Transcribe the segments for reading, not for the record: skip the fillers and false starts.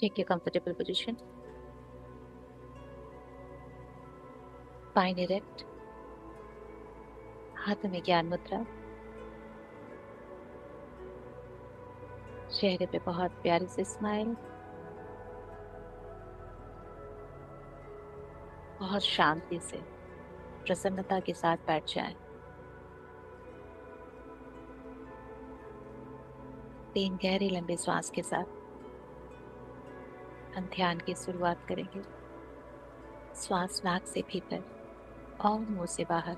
Take your comfortable position. Spine erect. हाथों में ज्ञान मुद्रा. चेहरे पे बहुत प्यारी सी स्माइल. बहुत शांति से, प्रसन्नता के साथ बैठ जाएं. 3 गहरे लंबे श्वास के साथ हम ध्यान की शुरुआत करेंगे. श्वास नाक से भीतर और मुंह से बाहर.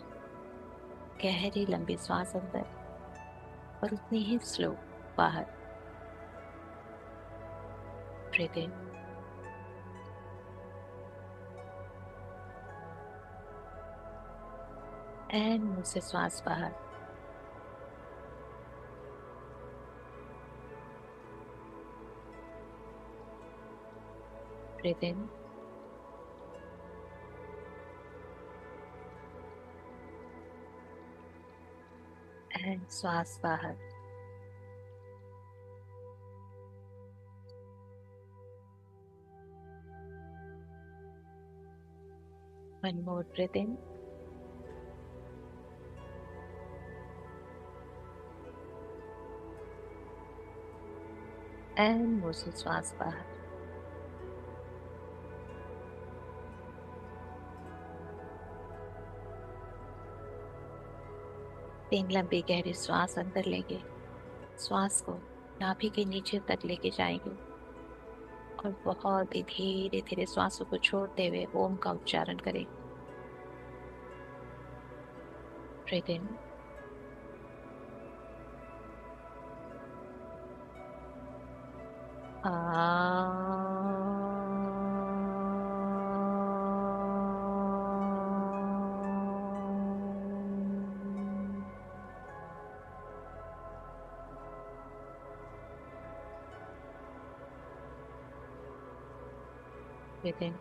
गहरी लंबी श्वास अंदर और उतनी ही स्लो बाहर. ब्रीथ इन एंड मुंह से श्वास बाहर. ब्रीथ इन एंड श्वास बाहर. One more breath in and मुंह से श्वास बाहर. तीन लंबी गहरी श्वास अंदर लेंगे. श्वास को नाभि के नीचे तक लेके जाएंगे और बहुत ही धीरे धीरे श्वासों को छोड़ते हुए ओम का उच्चारण करें. ब्रीथ इन ब्रीथ इन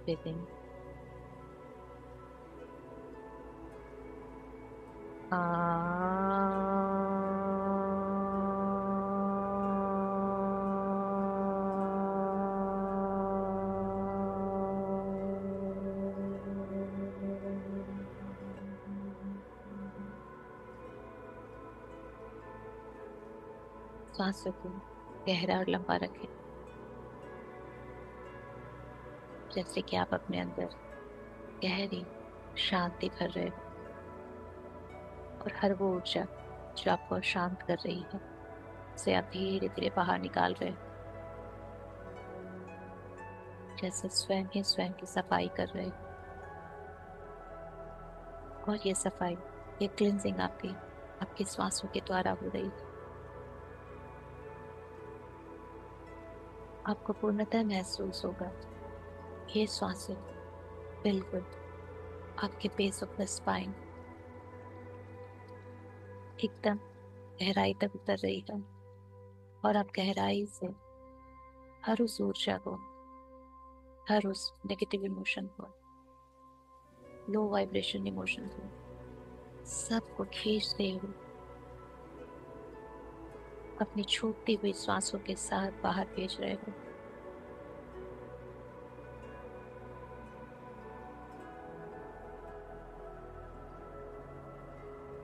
ब्रीथ इन श्वासों को गहरा और लंबा रखें, जैसे कि आप अपने अंदर गहरी शांति भर रहे हो और हर वो ऊर्जा जो आपको शांत कर रही है उसे आप धीरे धीरे बाहर निकाल रहे हो, जैसे स्वयं ही स्वयं की सफाई कर रहे हो. और ये सफाई, ये क्लिंजिंग आपकी श्वासों के द्वारा हो रही है. आपको पूर्णतः महसूस होगा ये श्वासें बिल्कुल आपके बेस ऑफ द स्पाइन एकदम गहराई तक उतर रही है और आप गहराई से हर उस ऊर्जा को, हर उस नेगेटिव इमोशन को, लो वाइब्रेशन इमोशन को, सबको खींचते हुए अपनी छूटती हुई श्वासों के साथ बाहर भेज रहे हो.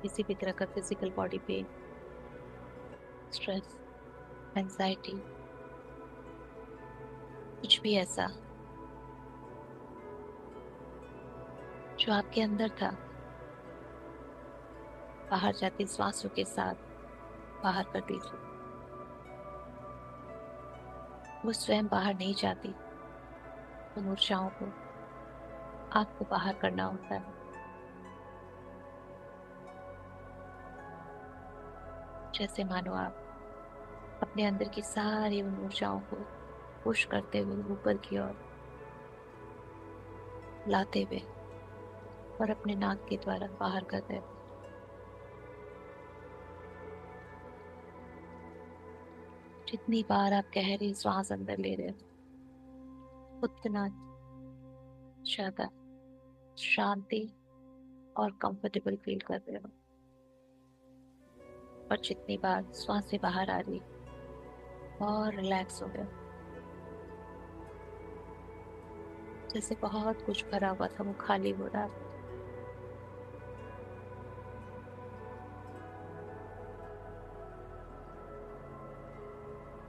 किसी भी तरह का physical body pain, stress, anxiety, कुछ भी ऐसा जो आपके अंदर था, बाहर जाती श्वासों के साथ बाहर कर दीजिए. वो स्वयं बाहर नहीं जाती, उन ऊर्जाओं को आपको बाहर करना होता है. जैसे मानो आप अपने अंदर की सारी उन ऊर्जाओं को पुश करते हुए ऊपर की ओर लाते हुए और अपने नाक के द्वारा बाहर कर रहे हो। जितनी बार आप गहरी सांस अंदर ले रहे हो उतना ज्यादा शांति और कंफर्टेबल फील कर रहे हो। और जितनी बार सांसें बाहर आ रही और रिलैक्स हो गए, जैसे बहुत कुछ भरा हुआ था वो खाली हो रहा है।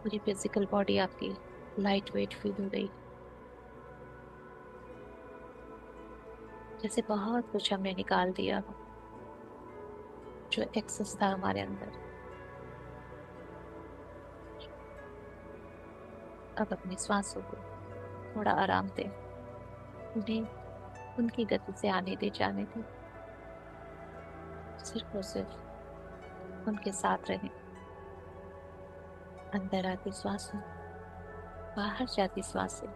पूरी फिजिकल बॉडी आपकी लाइट वेट फील हो रही, जैसे बहुत कुछ हमने निकाल दिया हो जो एक्सेस था हमारे अंदर। अब अपनी सांसों को थोड़ा आराम दें, उन्हें उनकी गति से आने दे, जाने दे। सिर्फ और सिर्फ उनके साथ रहें। अंदर आती सांसें, बाहर जाती सांसें।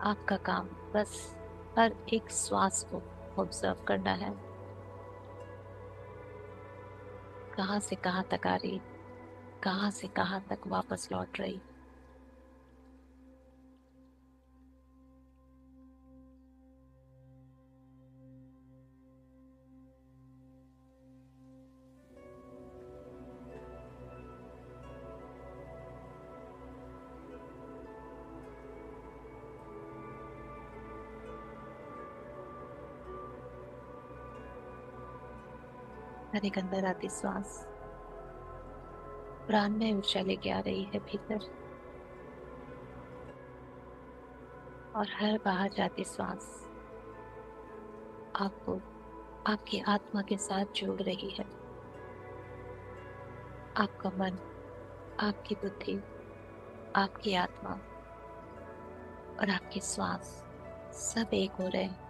आपका काम बस हर एक श्वास को ऑब्जर्व करना है, कहाँ से कहाँ तक आ रही, कहाँ से कहाँ तक वापस लौट रही। हर एक अंदर आती सांस प्राण में ऊर्जा लेके आ रही है भीतर, और हर बाहर जाती सांस आपको आपकी आत्मा के साथ जोड़ रही है। आपका मन, आपकी बुद्धि, आपकी आत्मा और आपकी श्वास सब एक हो रहे हैं।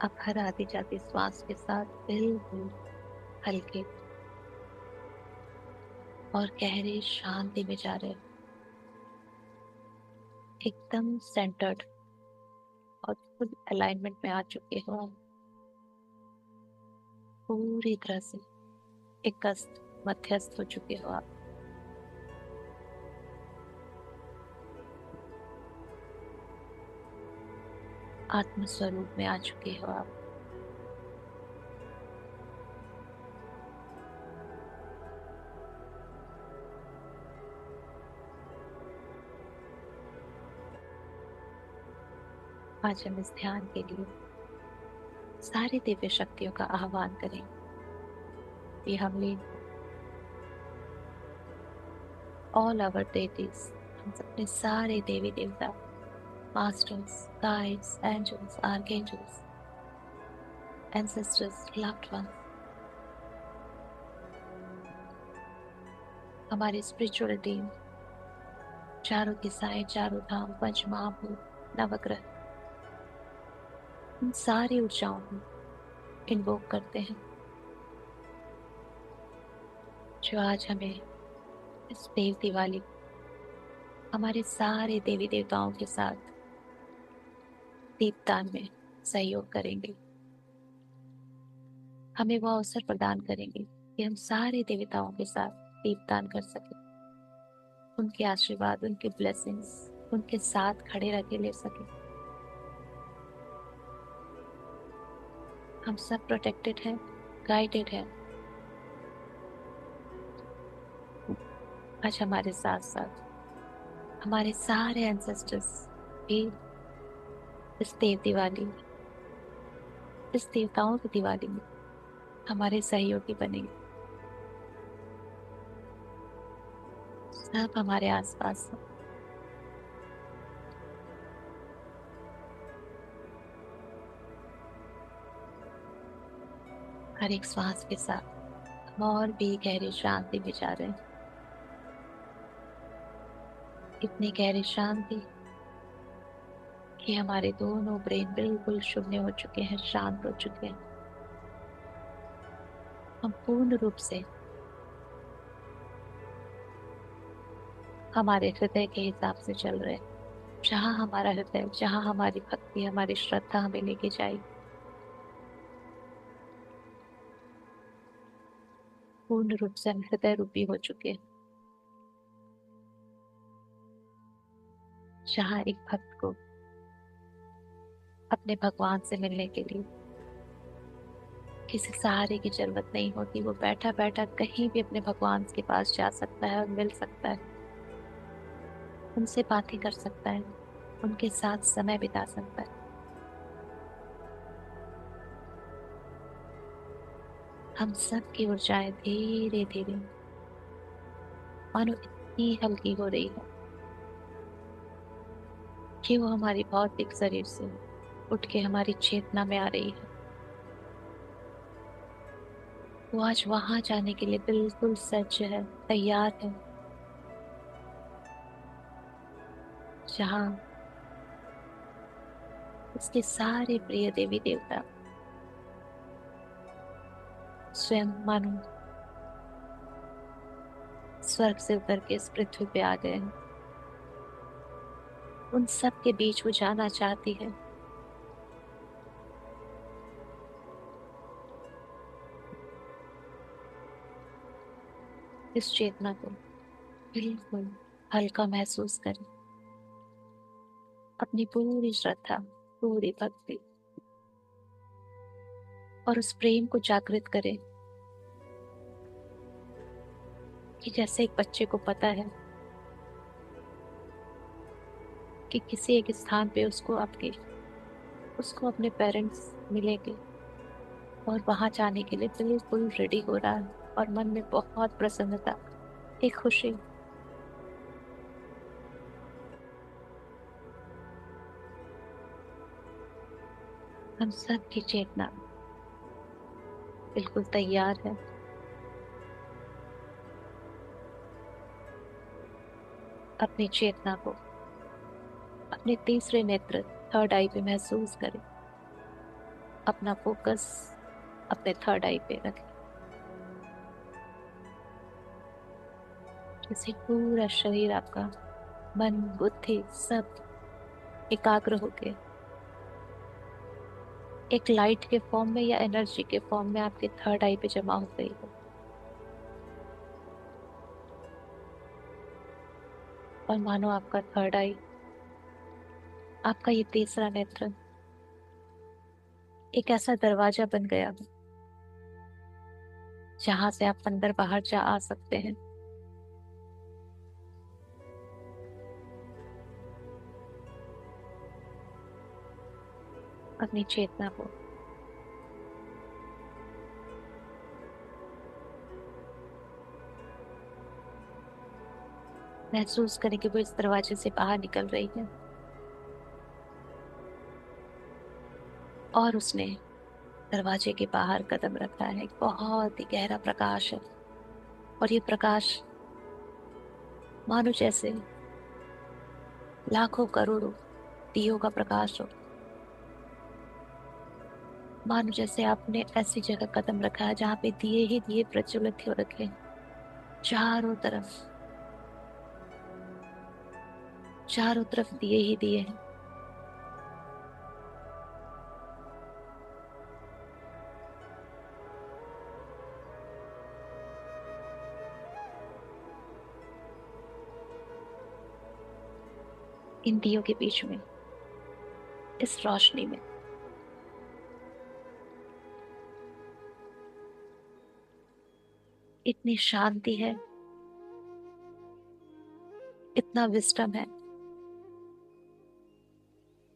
अब हर आती जाती श्वास के साथ बिल्कुल हल्के और गहरे शांति में जा रहे हैं, एकदम सेंटर्ड और खुद अलाइनमेंट में आ चुके हो आप। पूरी तरह से एकस्त मध्यस्थ हो चुके हो आप। आत्म स्वरूप में आ चुके हो आप। आज हम इस ध्यान के लिए सारी दिव्य शक्तियों का आह्वान करें। ये हमने ऑल आवर डेटीज, हम अपने सारे देवी देवता, masters, guides, angels, archangels, ancestors, loved ones, हमारी स्पिरिचुअल टीम, चारों दिशाएं, चारों धाम, पंच महाभूत, नवग्रह, इन सारी ऊर्जाओं को इन्वोक करते हैं जो आज हमें इस देव दिवाली हमारे सारे देवी देवताओं के साथ दीपदान में सहयोग करेंगे। हमें वो अवसर प्रदान करेंगे कि हम सारे देवताओं के साथ दीपदान कर सकें, उनके आशीर्वाद, उनके ब्लेसिंग्स उनके साथ खड़े रह के ले सकें। हम सब प्रोटेक्टेड हैं, गाइडेड हैं। आज हमारे साथ साथ हमारे सारे एंसेस्टर्स भी इस देव दिवाली, इस देवताओं की दिवाली में हमारे सहयोगी बनेंगे। सब हमारे आसपास हैं। हर एक श्वास के साथ हम और भी गहरी शांति में जा रहे हैं। इतनी गहरी शांति कि हमारे दोनों ब्रेन बिल्कुल शून्य हो चुके हैं, शांत हो चुके हैं। हम पूर्ण रूप से हमारे हृदय के हिसाब से चल रहे हैं। जहाँ हमारा हृदय, जहाँ हमारी भक्ति, हमारी श्रद्धा हमें लेके जाएगी, पूर्ण रूप से हम हृदय रूपी हो चुके हैं। जहाँ एक भक्त को अपने भगवान से मिलने के लिए किसी सहारे की जरूरत नहीं होती, वो बैठा बैठा कहीं भी अपने भगवान के पास जा सकता है और मिल सकता है, उनसे बातें कर सकता है, उनके साथ समय बिता सकता है। हम सब की ऊर्जाएं धीरे धीरे मानो इतनी हल्की हो रही है कि वो हमारी भौतिक शरीर से उठ के हमारी चेतना में आ रही है। वो आज वहां जाने के लिए बिल्कुल सज्ज है, तैयार है, जहाँ उसके सारे प्रिय देवी देवता स्वयं मानो स्वर्ग से उतर के इस पृथ्वी पे आ गए हैं। उन सब के बीच वो जाना चाहती है। इस चेतना को बिल्कुल हल्का महसूस करें, अपनी पूरी श्रद्धा, पूरी भक्ति और उस प्रेम को जागृत करें कि जैसे एक बच्चे को पता है कि किसी एक स्थान पे उसको अपने पेरेंट्स मिलेंगे और वहां जाने के लिए बिल्कुल रेडी हो रहा है और मन में बहुत प्रसन्नता, एक खुशी। हम सब की चेतना बिल्कुल तैयार है। अपनी चेतना को अपने तीसरे नेत्र, थर्ड आई पे महसूस करें। अपना फोकस अपने थर्ड आई पे रखें, जैसे पूरा शरीर आपका, मन बुद्धि सब एकाग्र होके एक लाइट के फॉर्म में या एनर्जी के फॉर्म में आपके थर्ड आई पे जमा हो गई हो। और मानो आपका थर्ड आई, आपका ये तीसरा नेत्र एक ऐसा दरवाजा बन गया हो जहां से आप अंदर बाहर जा आ सकते हैं। अपनी चेतना को महसूस करें कि वो इस दरवाजे से बाहर निकल रही है और उसने दरवाजे के बाहर कदम रखा है। एक बहुत ही गहरा प्रकाश है और ये प्रकाश मानो जैसे लाखों करोड़ों दियों का प्रकाश हो। मानो जैसे आपने ऐसी जगह कदम रखा है जहाँ पे दिए ही दिए प्रज्वलित हो रखे हैं। चारों तरफ, चारों तरफ दिए ही दिए हैं। इन दियों के बीच में, इस रोशनी में इतनी शांति है, इतना विस्डम है,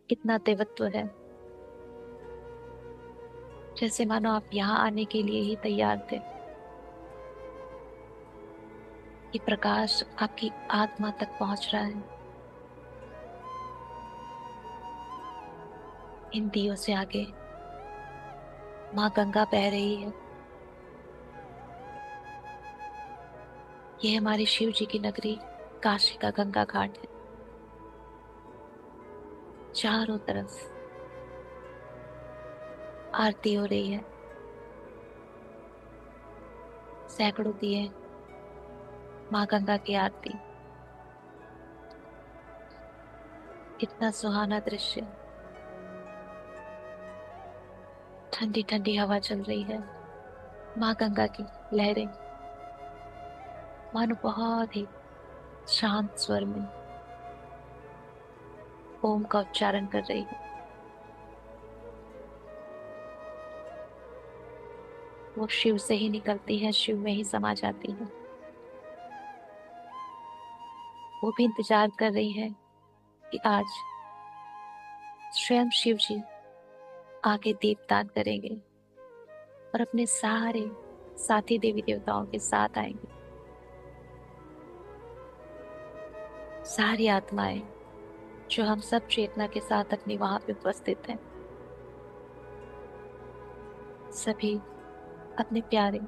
इतना देवत्व है, जैसे मानो आप यहाँ आने के लिए ही तैयार थे। ये प्रकाश आपकी आत्मा तक पहुंच रहा है। इन दियों से आगे माँ गंगा बह रही है। ये हमारी शिव जी की नगरी काशी का गंगा घाट है। चारों तरफ आरती हो रही है। सैकड़ों दिए, माँ गंगा की आरती। कितना सुहाना दृश्य। ठंडी ठंडी हवा चल रही है। माँ गंगा की लहरें मानो बहुत ही शांत स्वर में ओम का उच्चारण कर रही है। वो शिव से ही निकलती है, शिव में ही समा जाती है। वो भी इंतजार कर रही है कि आज स्वयं शिव जी आके दीपदान करेंगे और अपने सारे साथी देवी देवताओं के साथ आएंगे। सारी आत्माएं जो हम सब चेतना के साथ अपनी वहां पे उपस्थित हैं, सभी अपने प्यारे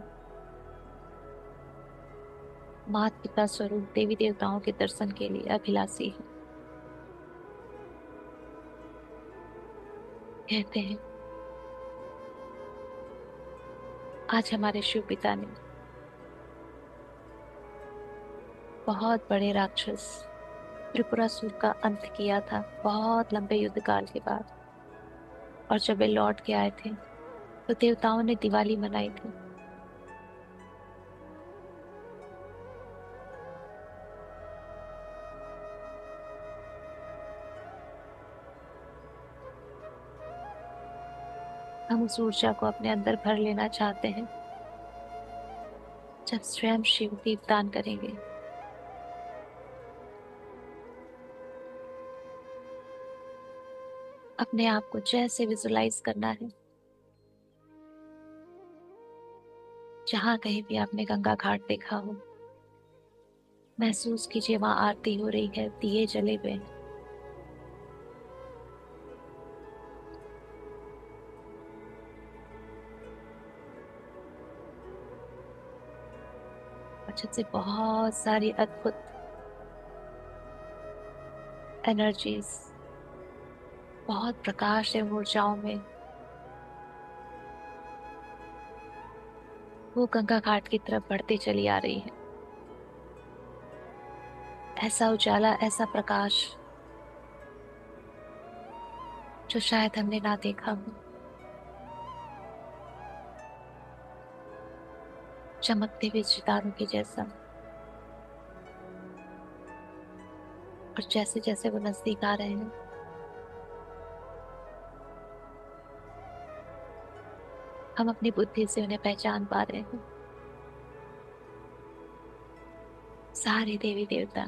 माता पिता स्वरूप देवी देवताओं के दर्शन के लिए अभिलाषी है। कहते हैं आज हमारे शिव पिता ने बहुत बड़े राक्षस त्रिपुरासुर का अंत किया था, बहुत लंबे युद्ध काल के बाद। और जब वे लौट के आए थे तो देवताओं ने दिवाली मनाई थी। हम उस ऊर्जा को अपने अंदर भर लेना चाहते हैं। जब स्वयं शिव दीपदान करेंगे, अपने आप को जैसे विजुलाइज करना है, जहां कहीं भी आपने गंगा घाट देखा हो, महसूस कीजिए वहां आरती हो रही है, दिए जले हुए हैं। और जिससे बहुत सारी अद्भुत एनर्जीज, बहुत प्रकाश है ऊर्जाओं में, वो गंगा घाट की तरफ बढ़ती चली आ रही है। ऐसा उजाला, ऐसा प्रकाश जो शायद हमने ना देखा हो। चमकते हुए सितारों के जैसा। और जैसे जैसे वो नजदीक आ रहे हैं, हम अपनी बुद्धि से उन्हें पहचान पा रहे हैं। सारे देवी देवता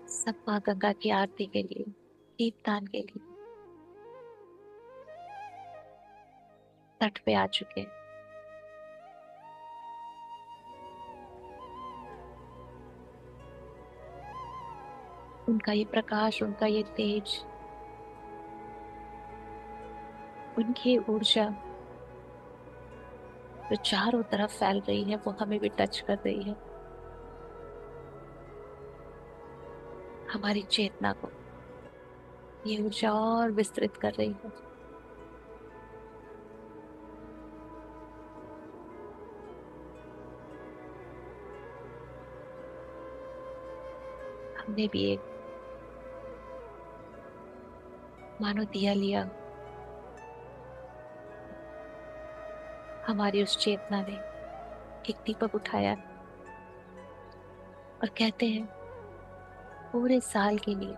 सब माँ गंगा की आरती के लिए, दीपदान के लिए तट पे आ चुके हैं। उनका ये प्रकाश, उनका ये तेज, उनकी ऊर्जा जो चारों तरफ फैल रही है, वो हमें भी टच कर रही है। हमारी चेतना को ये ऊर्जा और विस्तृत कर रही है। हमने भी एक मानो दिया लिया। हमारी उस चेतना ने एक दीपक उठाया और कहते हैं पूरे साल के लिए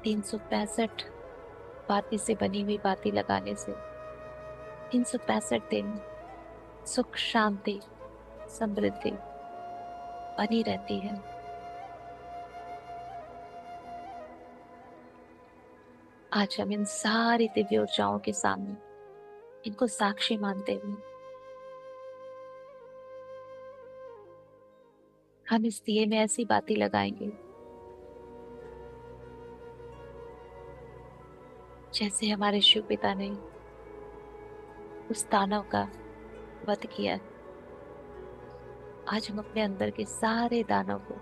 365 बाती से बनी हुई बाती लगाने से 365 दिन सुख शांति समृद्धि बनी रहती है। आज हम इन सारी दिव्य ऊर्जाओं के सामने इनको साक्षी मानते हुए हम इस दिए में ऐसी बातें लगाएंगे जैसे हमारे शिव पिता ने उस दानव का वध किया। आज हम अपने अंदर के सारे दानों को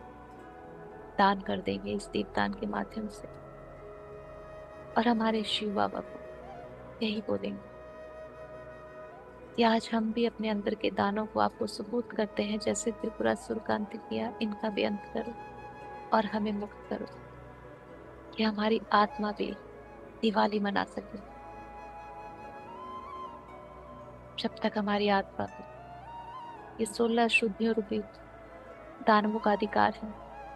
दान कर देंगे इस दीपदान के माध्यम से, और हमारे शिव बाबा को यही बोलेंगे कि आज हम भी अपने अंदर के दानों को आपको सुपूर्द करते हैं, जैसे त्रिपुरासुर का अंत किया, इनका भी अंत करो और हमें मुक्त करो, कि हमारी आत्मा भी दिवाली मना सके। जब तक हमारी आत्मा को ये 16 शुद्धियों रूपी दानवों का अधिकार है,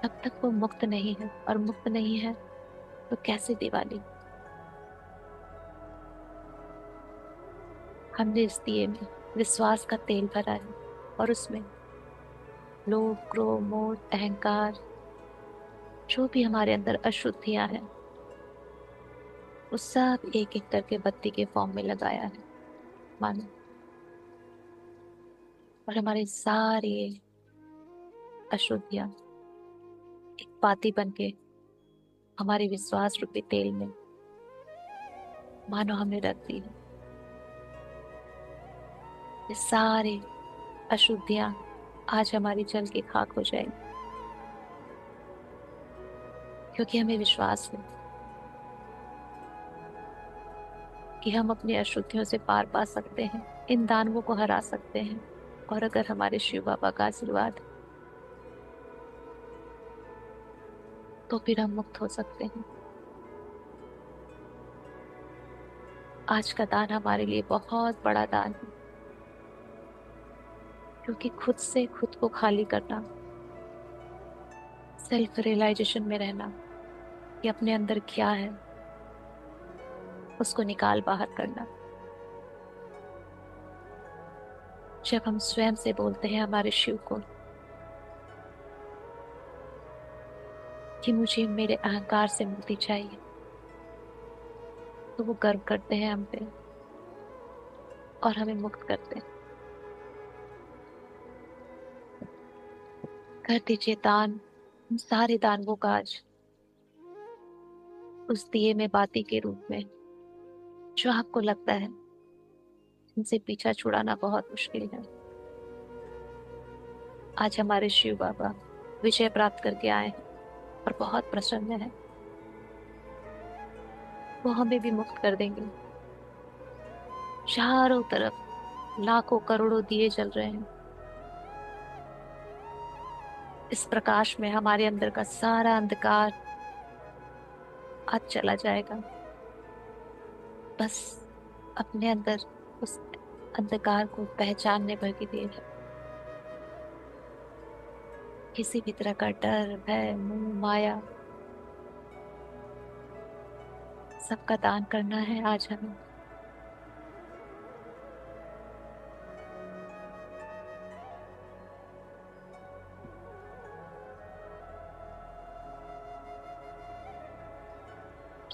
तब तक वो मुक्त नहीं है, और मुक्त नहीं है तो कैसे दिवाली। हमने इस दिए में विश्वास का तेल भरा है, और उसमें लोभ, क्रोध, मोह, अहंकार, जो भी हमारे अंदर अशुद्धियां हैं, वो सब एक एक करके बत्ती के फॉर्म में लगाया है, मानो। और हमारे सारे अशुद्धियां एक पाती बन के हमारे विश्वास रूपी तेल में मानो हमने रख दी है। ये सारे अशुद्धियां आज हमारी जल के खाक हो जाएंगी, क्योंकि हमें विश्वास है कि हम अपनी अशुद्धियों से पार पा सकते हैं, इन दानवों को हरा सकते हैं, और अगर हमारे शिव बाबा का आशीर्वाद है, तो फिर हम मुक्त हो सकते हैं। आज का दान हमारे लिए बहुत बड़ा दान है, क्योंकि खुद से खुद को खाली करना, सेल्फ रियलाइजेशन में रहना कि अपने अंदर क्या है, उसको निकाल बाहर करना। जब हम स्वयं से बोलते हैं हमारे शिव को कि मुझे मेरे अहंकार से मुक्ति चाहिए, तो वो गर्व करते हैं हम पे और हमें मुक्त करते हैं। कर दीजिए दान उन सारे दानवों का आज उस दिए में बाती के रूप में, जो आपको लगता है इनसे पीछा छुड़ाना बहुत मुश्किल है। आज हमारे शिव बाबा विजय प्राप्त करके आए हैं और बहुत प्रसन्न है। वो हमें भी मुक्त कर देंगे। चारों तरफ लाखों करोड़ों दिए जल रहे हैं। इस प्रकाश में हमारे अंदर का सारा अंधकार आज चला जाएगा। बस अपने अंदर उस अंधकार को पहचानने भर की देर है। किसी भी तरह का डर, भय, मोह, माया, सबका दान करना है आज हमें।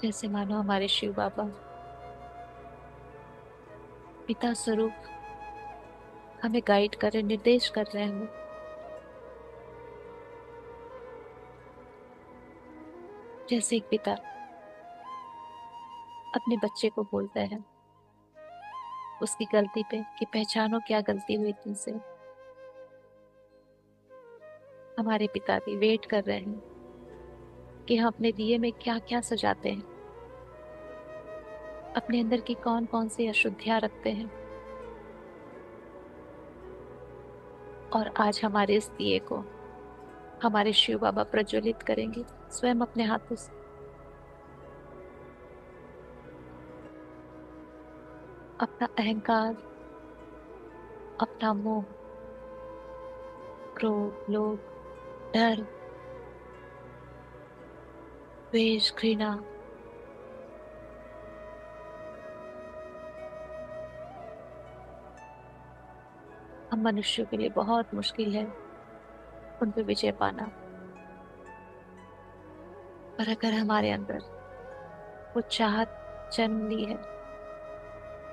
जैसे मानो हमारे शिव बाबा पिता स्वरूप हमें गाइड कर रहे, निर्देश कर रहे हैं हमें। जैसे एक पिता अपने बच्चे को बोलता है उसकी गलती पे कि पहचानो क्या गलती हुई तुमसे। हमारे पिता भी वेट कर रहे हैं कि हम अपने दिए में क्या क्या सजाते हैं, अपने अंदर की कौन कौन सी अशुद्धियां रखते हैं। और आज हमारे इस दिए को हमारे शिव बाबा प्रज्वलित करेंगे स्वयं अपने हाथों से। अपना अहंकार, अपना मोह, क्रोध, लोभ, डर, द्वेष, घृणा, हम मनुष्यों के लिए बहुत मुश्किल है उन पे विजय पाना। पर अगर हमारे अंदर वो चाहत जन्म ली है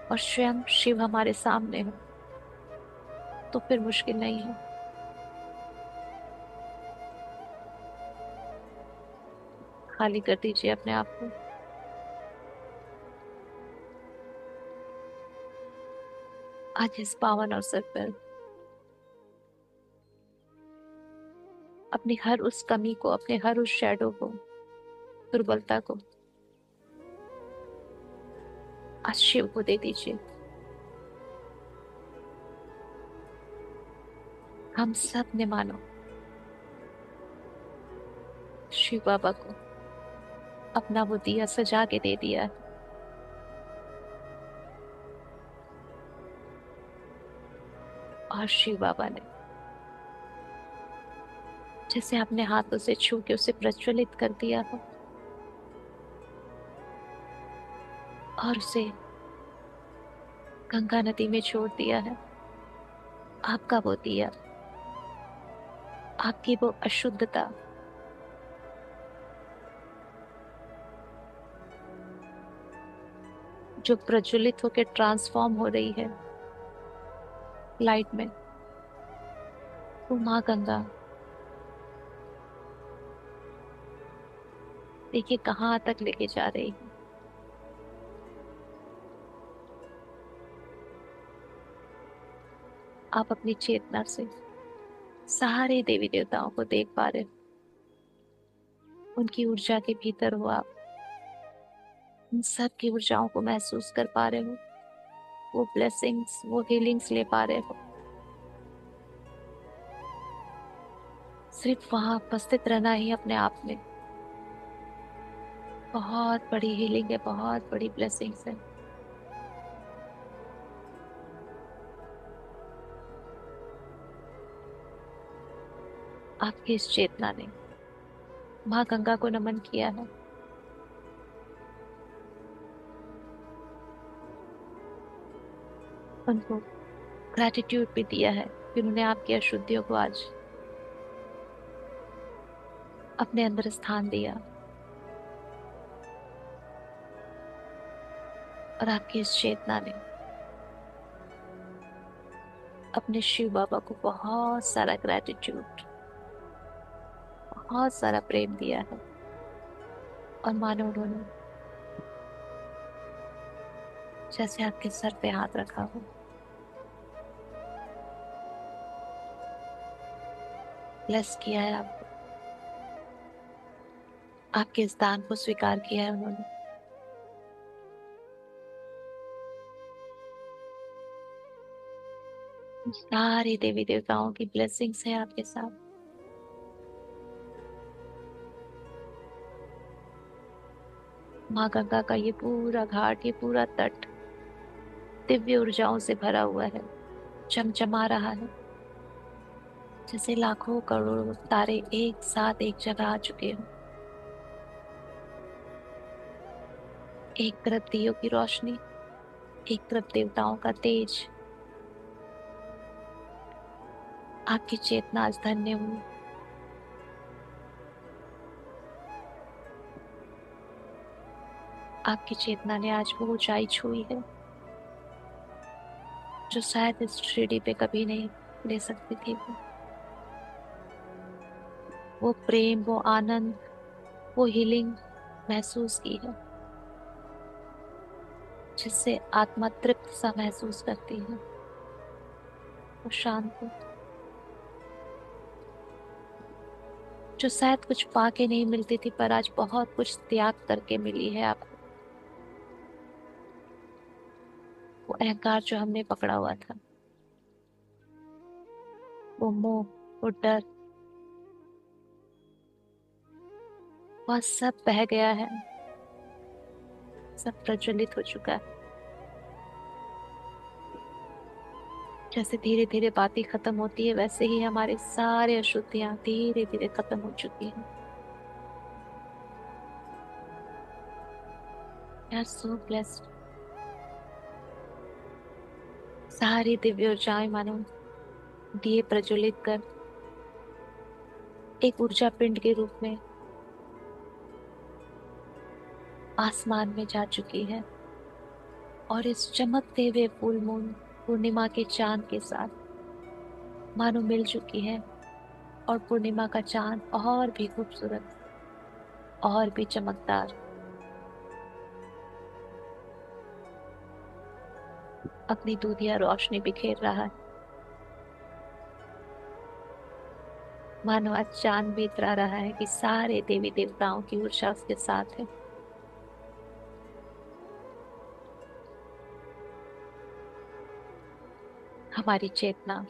और स्वयं शिव हमारे सामने हो, तो फिर मुश्किल नहीं है। खाली कर दीजिए अपने आप को। आज इस पावन अवसर पर अपनी हर उस कमी को, अपने हर उस शैडो को, दुर्बलता को आज शिव को दे दीजिए। हम सब ने मानो शिव बाबा को अपना वो दिया सजा के दे दिया है। और शिव बाबा ने जैसे अपने हाथों से छू के उसे प्रज्वलित कर दिया हो और उसे गंगा नदी में छोड़ दिया है। आपका वो दिया, आपकी वो अशुद्धता जो प्रज्वलित होकर ट्रांसफॉर्म हो रही है लाइट में, वो माँ गंगा देखिए कहाँ तक लेके जा रही है। आप अपनी चेतना से सारे देवी देवताओं को देख पा रहे हो, उनकी ऊर्जा के भीतर हो आप, उन सब की ऊर्जाओं को महसूस कर पा रहे हो, वो ब्लेसिंग्स, वो हीलिंग्स ले पा रहे हो। सिर्फ वहां उपस्थित रहना ही अपने आप में बहुत बड़ी हीलिंग है, बहुत बड़ी ब्लेसिंग्स है। आपकी इस चेतना ने माँ गंगा को नमन किया है, उनको ग्रैटिट्यूड भी दिया है कि उन्होंने आपकी अशुद्धियों को आज अपने अंदर स्थान दिया। और आपकी इस चेतना ने अपने शिव बाबा को बहुत सारा ग्रैटिट्यूड, बहुत सारा प्रेम दिया है। और मानो उन्होंने जैसे आपके सर पे हाथ रखा हो, ब्लेस किया है आपको, आपके इस दान को स्वीकार किया है उन्होंने। सारे देवी देवताओं की ब्लेसिंग्स है आपके साथ। माँ गंगा का ये पूरा घाट, ये पूरा तट दिव्य ऊर्जाओं से भरा हुआ है, चमचमा रहा है, जैसे लाखों करोड़ों तारे एक साथ एक जगह आ चुके हो। एक तरफ दियों की रोशनी, एक तरफ देवताओं का तेज। आपकी चेतना आज धन्य हुई। आपकी चेतना ने आज वो ऊंचाई छुई है जो शायद इस श्रीडी पे कभी नहीं ले सकती थी। वो प्रेम, वो आनंद, वो हीलिंग महसूस की है, जिससे आत्मा तृप्त सा महसूस करती है, वो शांति जो शायद कुछ पाके नहीं मिलती थी, पर आज बहुत कुछ त्याग करके मिली है आपको। वो अहंकार जो हमने पकड़ा हुआ था, वो मोह, वो डर, वह सब बह गया है, सब प्रज्वलित हो चुका है। जैसे धीरे धीरे बातें खत्म होती है, वैसे ही हमारे सारे अशुद्धियां धीरे धीरे खत्म हो चुकी हैं। यार सो ब्लेस्ड। सारी दिव्य ऊर्जाएं मानो दिए प्रज्वलित कर एक ऊर्जा पिंड के रूप में आसमान में जा चुकी है, और इस चमकते हुए फुल मून पूर्णिमा के चांद के साथ मानो मिल चुकी है। और पूर्णिमा का चांद और भी खूबसूरत, और भी चमकदार अपनी दूधिया रोशनी बिखेर रहा है। मानो आज चांद भी इतरा रहा है कि सारे देवी देवताओं की ऊर्जा उसके साथ है। हमारी चेतना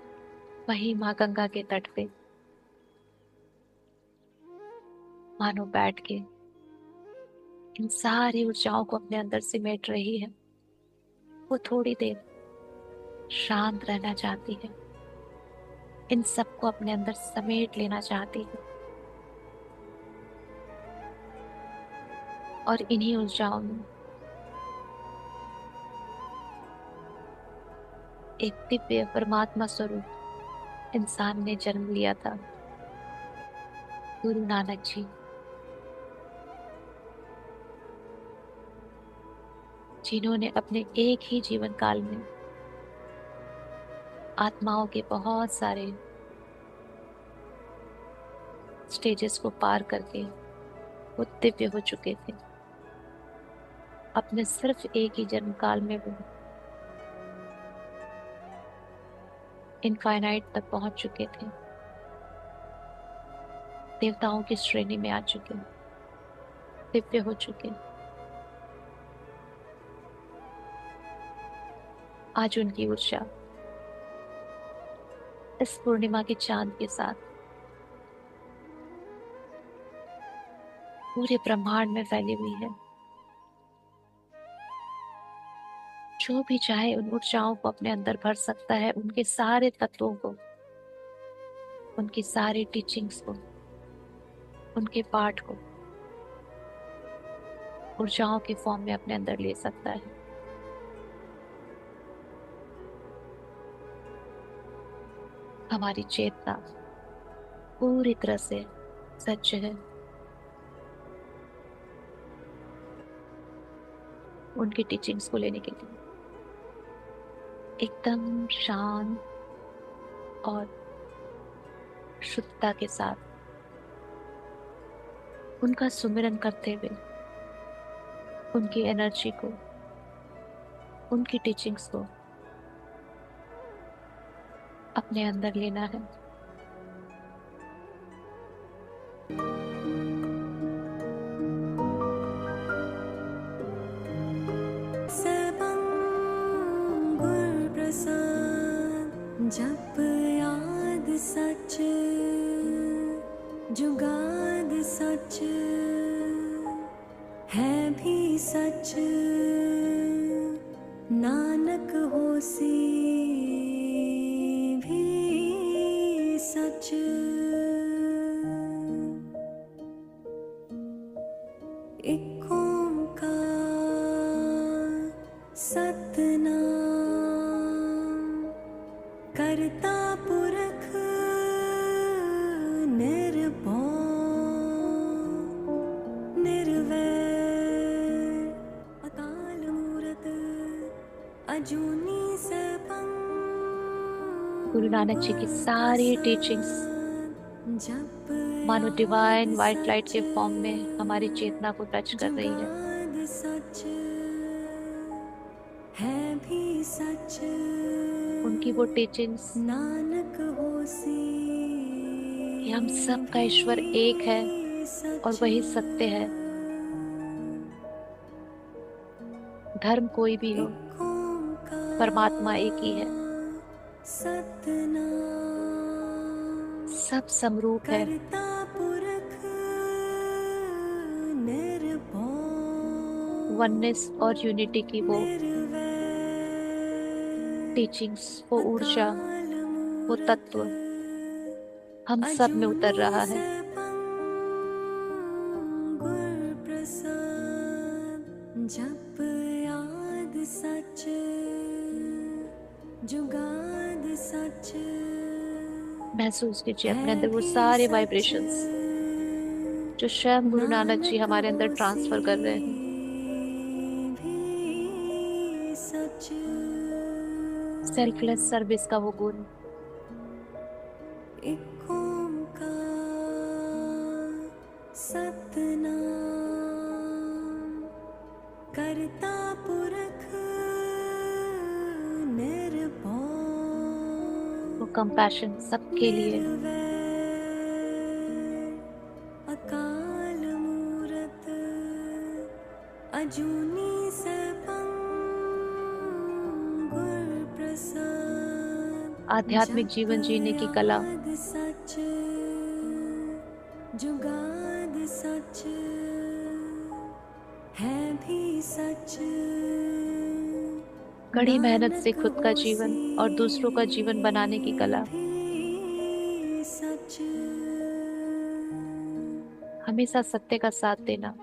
वही माँ गंगा के तट पे मानो बैठ के इन सारी ऊर्जाओं को अपने अंदर सिमेट रही है। वो थोड़ी देर शांत रहना चाहती है, इन सबको अपने अंदर समेट लेना चाहती है और इन्हीं ऊर्जाओं में एक दिव्य परमात्मा स्वरूप इंसान ने जन्म लिया था, गुरु नानक जी, जिन्होंने अपने एक ही जीवन काल में आत्माओं के बहुत सारे स्टेजेस को पार करके वो दिव्य हो चुके थे। अपने सिर्फ एक ही जन्म काल में वो इनफाइनाइट तक पहुंच चुके थे, देवताओं की श्रेणी में आ चुके, दिव्य हो चुके। आज उनकी ऊर्जा इस पूर्णिमा के चांद के साथ पूरे ब्रह्मांड में फैली हुई है। जो भी चाहे उन ऊर्जाओं को अपने अंदर भर सकता है, उनके सारे तत्वों को, उनकी सारी टीचिंग्स को, उनके पाठ को ऊर्जाओं के फॉर्म में अपने अंदर ले सकता है। हमारी चेतना पूरी तरह से सच है उनकी टीचिंग्स को लेने के लिए, एकदम शांत और शुद्धता के साथ उनका सुमिरन करते हुए उनकी एनर्जी को, उनकी टीचिंग्स को अपने अंदर लेना है। जप याद सच जुगाद सच है भी सच, नानक होसी भी सच। एक ओंकार सतनाम करता पुरख निर्भौ निर्वैर अकाल मूरत अजूनी सैभं। गुरु नानक जी की सारी टीचिंग्स मानो डिवाइन वाइट लाइट के फॉर्म में हमारी चेतना को टच कर रही है। सच है भी सच, उनकी वो टीचिंग्स नानक होसी कि हम सब का ईश्वर एक है और वही सत्य है। धर्म कोई भी हो, परमात्मा एक ही है, सब समरूप है। वननेस और यूनिटी की वो टीचिंग्स, वो ऊर्जा, वो तत्व हम सब में उतर रहा है। जप याद सच जुगाद सच। महसूस कीजिए अपने अंदर वो सारे वाइब्रेशंस जो स्वयं गुरु नानक जी हमारे अंदर ट्रांसफर कर रहे हैं। सेल्फलेस सर्विस का वो गुण, एक ओंकार सतनाम करता पुरख निर्भौ वो कंपैशन सबके लिए, अजूनी सैपं गुर प्रसाद आध्यात्मिक जीवन जीने की कला, जुगाद सच जुगाद सच है भी सच कड़ी मेहनत से नानक खुद का जीवन और दूसरों का जीवन बनाने की कला, भी सच हमेशा सत्य का साथ देना।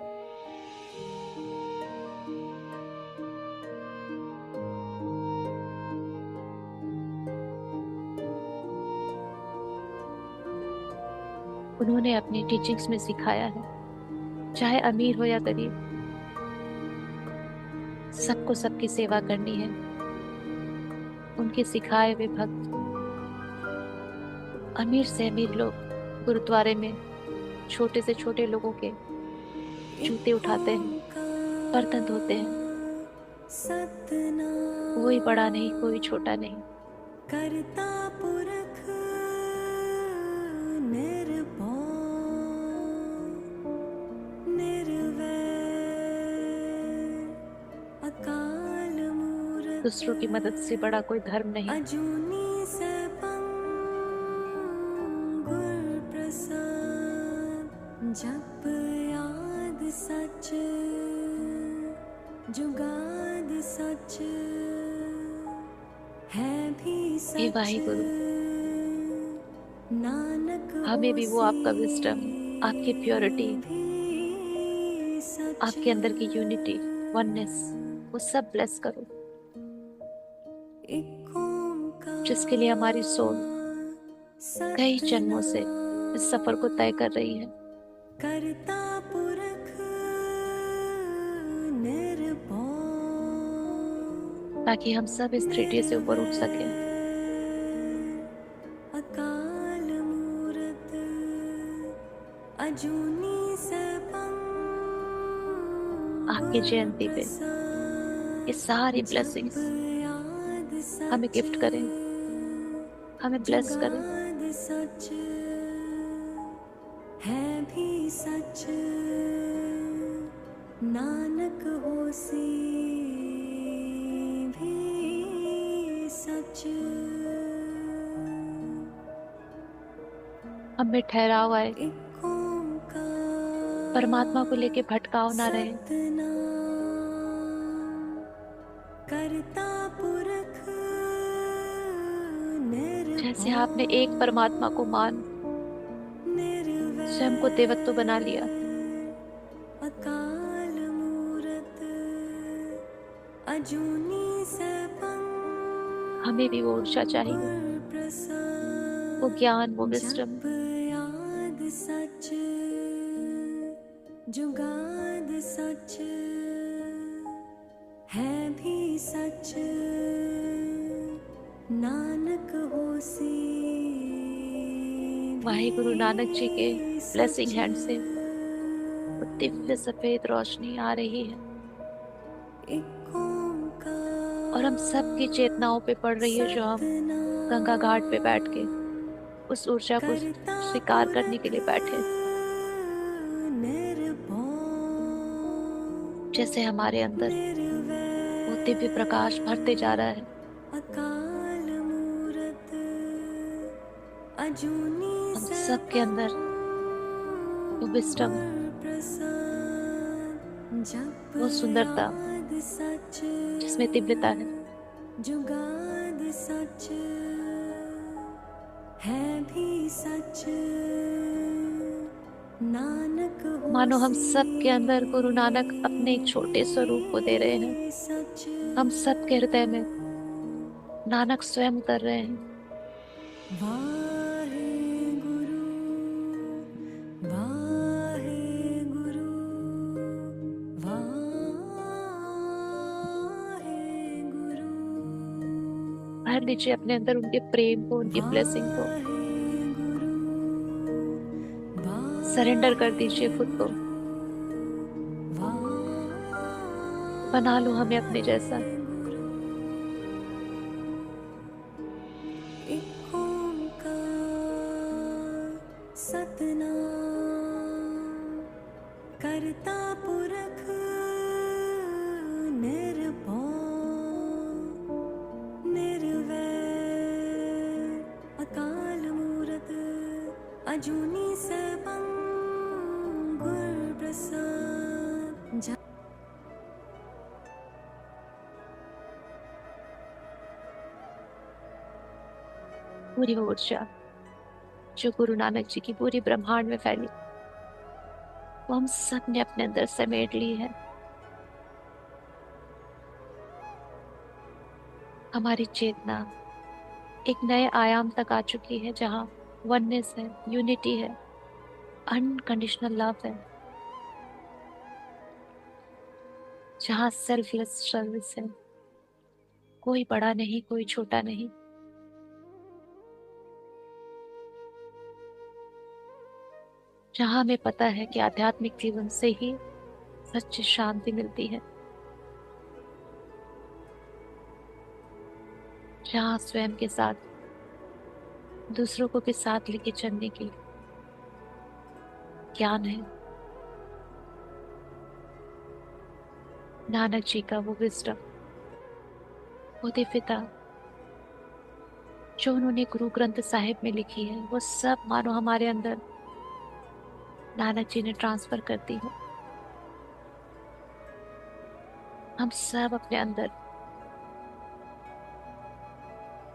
उन्होंने अपनी टीचिंग्स में सिखाया है, चाहे अमीर हो या गरीब, सबको सबकी सेवा करनी है। उनके सिखाए हुए भक्त, अमीर से अमीर लोग गुरुद्वारे में छोटे से छोटे लोगों के जूते उठाते हैं, बर्तन धोते हैं। सतनाम कोई बड़ा नहीं, कोई छोटा नहीं। करता पुरख निर्भय निर्वैर अकाल मूरत दूसरों की मदद से बड़ा कोई धर्म नहीं। अजूनी सैपं गुर प्रसाद जप याद सच जुगाद सच है भी हे सच वाहिगुरु, नानक हमें भी वो आपका विजडम, आपकी प्योरिटी, भी सच आपके अंदर की यूनिटी, वननेस, वो सब ब्लेस करो, एक ओंकार जिसके लिए हमारी सोल कई जन्मों से इस सफर को तय कर रही है। करता पुरख निर्भय ताकि हम सब इस 3D से ऊपर उठ सके। अकाल मूरत अजूनी सैपं आपकी जयंती पे ये सारी ब्लेसिंग्स हमें गिफ्ट करें, हमें ब्लेस करें। जुगाद सच है भी सच नानक होसी भी सच हमें ठहराव आए, एक ओंकार परमात्मा को लेके भटकाव ना रहे। सतनाम करता पुरख जैसे आपने एक परमात्मा को मान स्वयं को देवत्व बना लिया, अकाल मूरत अजूनी सैपं हमें भी वो ऊर्जा चाहिए, गुर प्रसाद वो ज्ञान, वो विजडम, जप याद सच जुगाद सच है भी सच नानक होसी वाहिगुरु नानक जी के ब्लेसिंग हैंड से वो दिव्य सफेद रोशनी आ रही है एक ओंकार और हम सब की चेतनाओं पे पड़ रही है, जो हम गंगा घाट पे बैठ के उस ऊर्जा को स्वीकार करने के लिए बैठे। जैसे हमारे अंदर वो दिव्य प्रकाश भरते जा रहा है, अकाल मूरत अजूनी हम सब के अंदर वो विजडम, वो सुंदरता सच जिसमें दिव्यता है, जुगाद सच है भी सच नानक मानो हम सब के अंदर गुरु नानक अपने एक छोटे स्वरूप को दे रहे हैं। सच हम सब के हृदय में नानक स्वयं उतर रहे हैं। वाहे गुरु वाहे गुरु वाहे गुरु भर लीजिए अपने अंदर उनके प्रेम को, उनकी ब्लेसिंग को। सरेंडर कर दीजिए खुद को। बना लो हमें अपने जैसा। एक ओंकार सतनाम करता पुरख निर्भय निर्वैर अकाल मूरत अजूनी सैभं गुर प्रसाद। पूरी वो ऊर्जा जो गुरु नानक जी की पूरी ब्रह्मांड में फैली, वो हम सब ने अपने अंदर समेट ली है। हमारी चेतना एक नए आयाम तक आ चुकी है, जहाँ वननेस है, यूनिटी है, अनकंडीशनल लव है, जहाँ सेल्फलेस सर्विस है। कोई बड़ा नहीं, कोई छोटा नहीं। जहाँ हमें पता है कि आध्यात्मिक जीवन से ही सच्ची शांति मिलती है। जहाँ स्वयं के साथ दूसरों को भी साथ लेके चलने की ज्ञान है। नानक जी का वो विजडम, वो दिव्यता जो उन्होंने गुरु ग्रंथ साहिब में लिखी है, वो सब मानो हमारे अंदर नानक जी ने ट्रांसफर कर दी है। हम सब अपने अंदर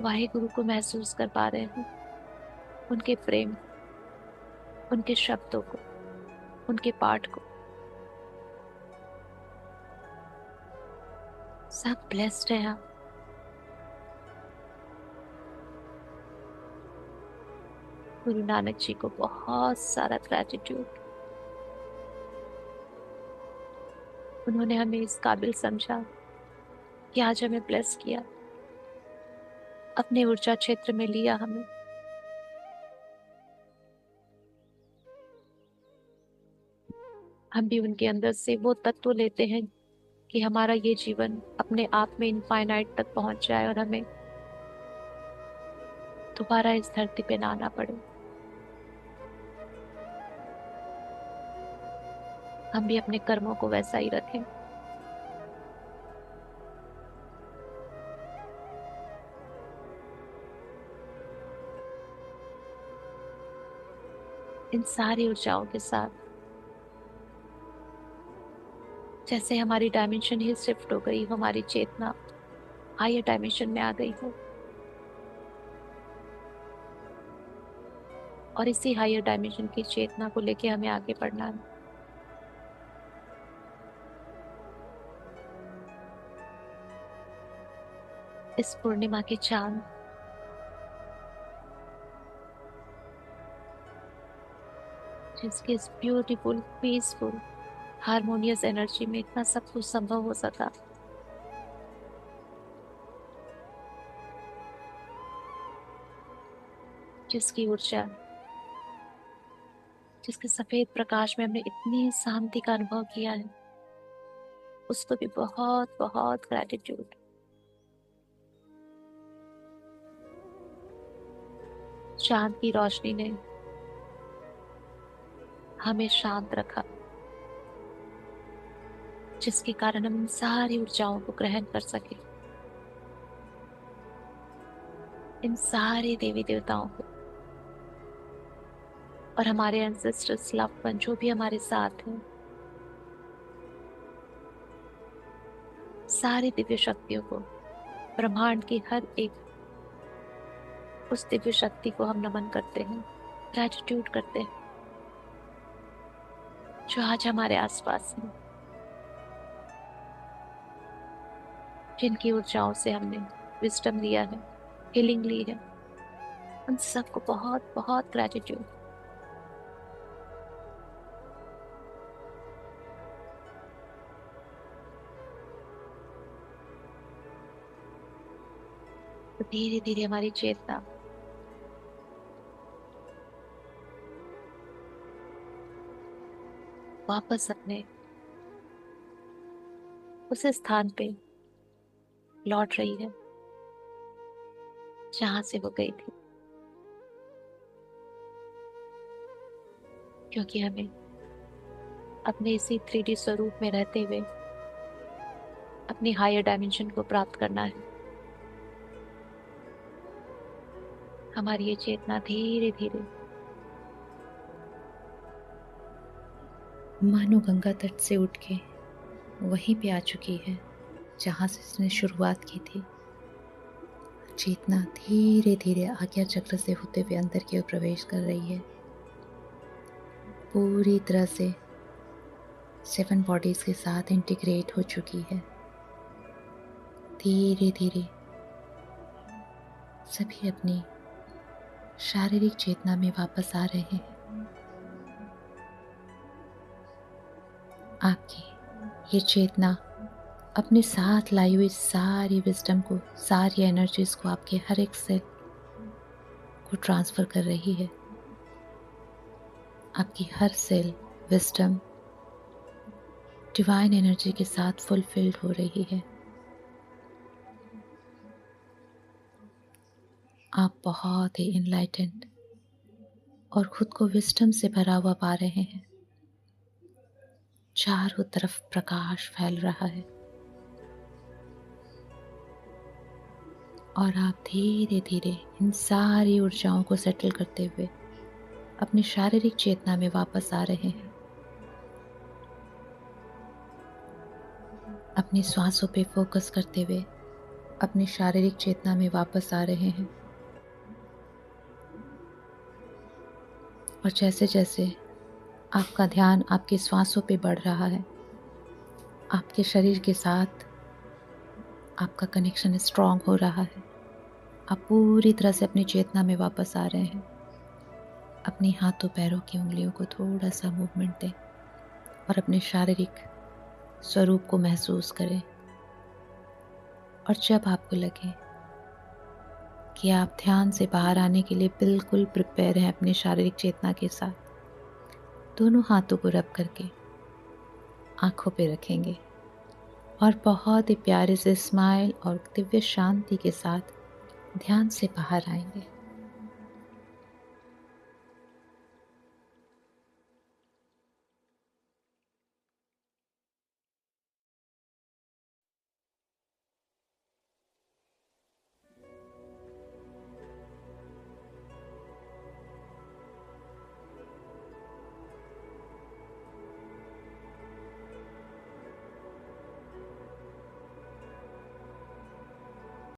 वाहिगुरु को महसूस कर पा रहे हैं, उनके प्रेम, उनके शब्दों को, उनके पाठ को। सब ब्लेस्ड है हम। गुरु नानक जी को बहुत सारा ग्रेटिट्यूड। उन्होंने हमें इस काबिल समझा कि आज हमें ब्लेस किया, अपने ऊर्जा क्षेत्र में लिया हमें। हम भी उनके अंदर से वो तत्व लेते हैं कि हमारा ये जीवन अपने आप में इनफाइनाइट तक पहुंच जाए और हमें दोबारा इस धरती पे ना आना पड़े। हम भी अपने कर्मों को वैसा ही रखें। इन सारी ऊर्जाओं के साथ जैसे हमारी डायमेंशन ही शिफ्ट हो गई, हमारी चेतना हायर डायमेंशन में आ गई हो, और इसी हायर डायमेंशन की चेतना को लेके हमें आगे बढ़ना है। इस पूर्णिमा के चांद, जिसकी इस ब्यूटीफुल, पीसफुल, हारमोनियस एनर्जी में इतना सब कुछ संभव हो सका, जिसकी ऊर्जा, जिसके सफेद प्रकाश में हमने इतनी शांति का अनुभव किया है, उसको भी बहुत बहुत ग्रेटिट्यूड। चांद की रोशनी ने हमें शांत रखा, जिसके कारण हम इन सारी ऊर्जाओं को ग्रहण कर सके। इन सारे देवी देवताओं को और हमारे एंसेस्टर्स, लव्ड वन जो भी हमारे साथ हैं, सारी दिव्य शक्तियों को, ब्रह्मांड की हर एक उस दिव्य शक्ति को हम नमन करते हैं, ग्रेटिट्यूड करते हैं, जो आज हमारे आसपास है, जिनकी ऊर्जाओं से हमने विजडम लिया है, हीलिंग ली है। उन सबको बहुत बहुत ग्रेटिट्यूड। तो धीरे धीरे हमारी चेतना वापस अपने उस स्थान पे लौट रही है जहां से वो गई थी, क्योंकि हमें अपने इसी 3D स्वरूप में रहते हुए अपनी हायर डायमेंशन को प्राप्त करना है। हमारी ये चेतना धीरे धीरे मानो गंगा तट से उठ के वहीं पे आ चुकी है जहाँ से इसने शुरुआत की थी। चेतना धीरे धीरे आज्ञा चक्र से होते हुए अंदर की ओर प्रवेश कर रही है, पूरी तरह से 7 बॉडीज के साथ इंटीग्रेट हो चुकी है। धीरे धीरे सभी अपनी शारीरिक चेतना में वापस आ रहे हैं। आपकी ये चेतना अपने साथ लाई हुई सारी विजडम को, सारी एनर्जीज को आपके हर एक सेल को ट्रांसफर कर रही है। आपकी हर सेल विजडम डिवाइन एनर्जी के साथ फुलफिल्ड हो रही है। आप बहुत ही इनलाइटेंड और खुद को विजडम से भरा हुआ पा रहे हैं। चारों तरफ प्रकाश फैल रहा है और आप धीरे धीरे इन सारी ऊर्जाओं को सेटल करते हुए अपनी शारीरिक चेतना में वापस आ रहे हैं। अपनी श्वासों पे फोकस करते हुए अपनी शारीरिक चेतना में वापस आ रहे हैं। और जैसे जैसे आपका ध्यान आपकी श्वासों पे बढ़ रहा है, आपके शरीर के साथ आपका कनेक्शन स्ट्रॉन्ग हो रहा है। आप पूरी तरह से अपनी चेतना में वापस आ रहे हैं। अपनी हाथों पैरों की उंगलियों को थोड़ा सा मूवमेंट दें और अपने शारीरिक स्वरूप को महसूस करें। और जब आपको लगे कि आप ध्यान से बाहर आने के लिए बिल्कुल प्रिपेयर हैं अपनी शारीरिक चेतना के साथ, दोनों हाथों को रब करके आंखों पे रखेंगे और बहुत ही प्यारे से स्माइल और दिव्य शांति के साथ ध्यान से बाहर आएंगे।